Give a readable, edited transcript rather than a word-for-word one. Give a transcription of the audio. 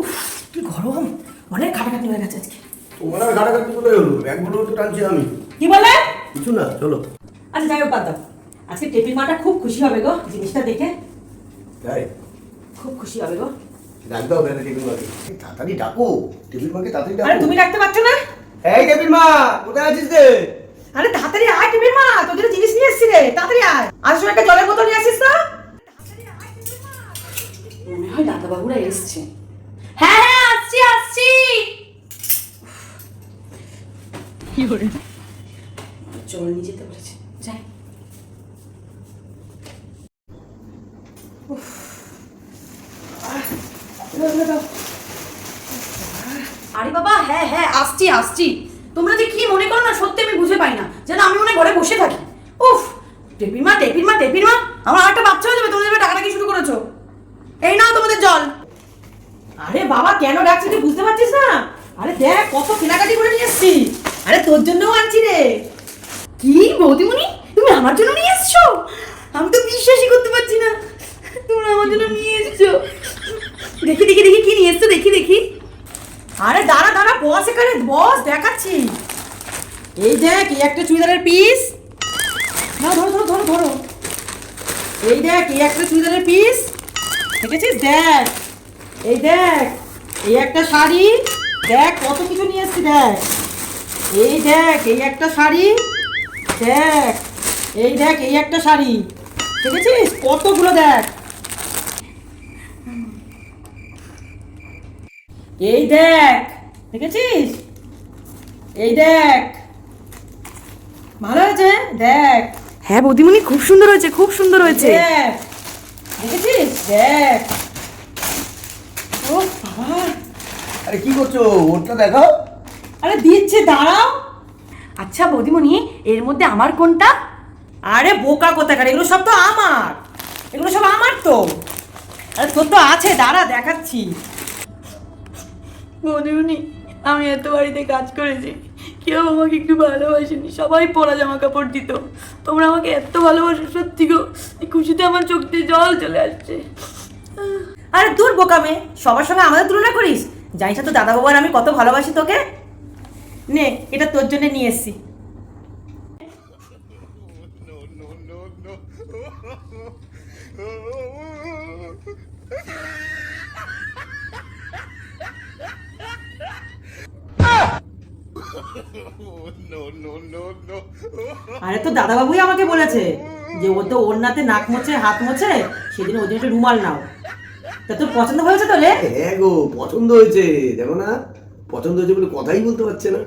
উফ কি গরম, অনেক খাটাখাটি হয়ে গেছে আজকে। তোমার আর ঘাটাঘাটি কোথায় হলো? ব্যাগগুলো তো টানছি আমি। কি বলে? কিছু না, চলো। আচ্ছা যাই হোক বাদ দাও। আজকে টেপির মাটা খুব খুশি হবে গো জিনিসটা দেখে, তাই খুব খুশি হবে গো। ডাক দাও বেলা টেবিল মাকে, তাড়াতাড়ি ডাকো। টেবিল মাকে তাড়াতাড়ি আরে ডাকো। তুমি ডাকতে পারছো না? এই টেবিল মা, কোথায় আছিস রে? আরে তাড়াতাড়ি আয় টেপির মা, তোদের জিনিস নিয়ে এসেছি রে, তাড়াতাড়ি আয়। আসার সময় একটা জলের বোতল নিয়ে আসিস তো। মনে হয় দাদা বাবুরা এসছে। হ্যাঁ হ্যাঁ আসছি আসছি। কি করে জল নিয়ে যেতে বলেছে, যাই। আরে বাবা হ্যাঁ হ্যাঁ আসছি আসছি। তোমরা যে কি মনে করো না, সত্যি আমি বুঝে পাই না, যেন আমি মনে ঘরে বসে থাকি। উফ টেপির মা টেপির মা টেপির মা, আমার একটা বাচ্চা হয়ে যাবে, তোমরা ডাকাডাকি শুরু করেছো। এই নাও তোমাদের জল। আরে বাবা কেন ডাকছিস তুই বুঝতে পারছিস না? আরে দেখ কত কেনাকাটি করে নিয়ে এসছি। আরে তোর জন্যও আনছি রে। কি বৌদিমণি, তুমি আমার জন্য নিয়ে এসছো? আমি তো বিশ্বাসই করতে পারছি না তোমরা আমার জন্য নিয়ে এসছো। দেখি দেখি দেখি কি নিয়ে এসছো, দেখি দেখি। আরে দাঁড়া দাঁড়া, বস এখানে বস, দেখাচ্ছি। এই দেখ এই একটা চুড়িদারের পিস। না ধরো ধরো ধরো ধরো। এই দেখ এই একটা চুড়িদারের পিস, দেখেছিস? দেখ এই দেখ এই একটা শাড়ি, দেখ কত কিছু নিয়ে এসছি। দেখ এই দেখ এই একটা শাড়ি, দেখ এই দেখ এই একটা শাড়ি, দেখেছিস কতগুলো? দেখ এই দেখ, দেখেছিস? এই দেখ ভালো হয়েছে, দেখ। হ্যাঁ বৌদিমণি খুব সুন্দর হয়েছে, খুব সুন্দর হয়েছে। দেখ দেখেছিস? দেখ। ও বাবা, আরে কি করছো? ওটা দেখাও। আরে দিচ্ছে দাঁড়াও। আচ্ছা বৌদিমণি এর মধ্যে আমার কোনটা? আরে বোকা কোথাকার, এগুলো সব তো আমার, এগুলো সব আমার তো। আরে তোর তো আছে, দাঁড়া দেখাচ্ছি। বৌদিমণি আমি এত বাড়িতে কাজ করেছি, কেউ আমাকে একটু ভালোবাসেনি, সবাই পরা জামা কাপড় দিত। তোমরা আমাকে এত ভালোবাসো, সত্যি গো খুশিতে আমার চোখ দিয়ে জল চলে আসছে। আরে দূর বোকা মেয়ে, সবার সঙ্গে আমাদের তুলনা করিস? জানিস না তো দাদা বাবার আমি কত ভালোবাসি তোকে। নে এটা তোর জন্য নিয়ে এসছি। আরে তো দাদা বাবুই আমাকে বলেছে যে ও তো ওড়নাতে নাক মোছে হাত মোছে, সেদিন ওর জন্য একটা রুমাল নাও। তা তোর পছন্দ হয়েছে তো রে? হ্যাঁ গো, পছন্দ হয়েছে। দেখো না, পছন্দ হয়েছে বলে কথাই বলতে পারছে না।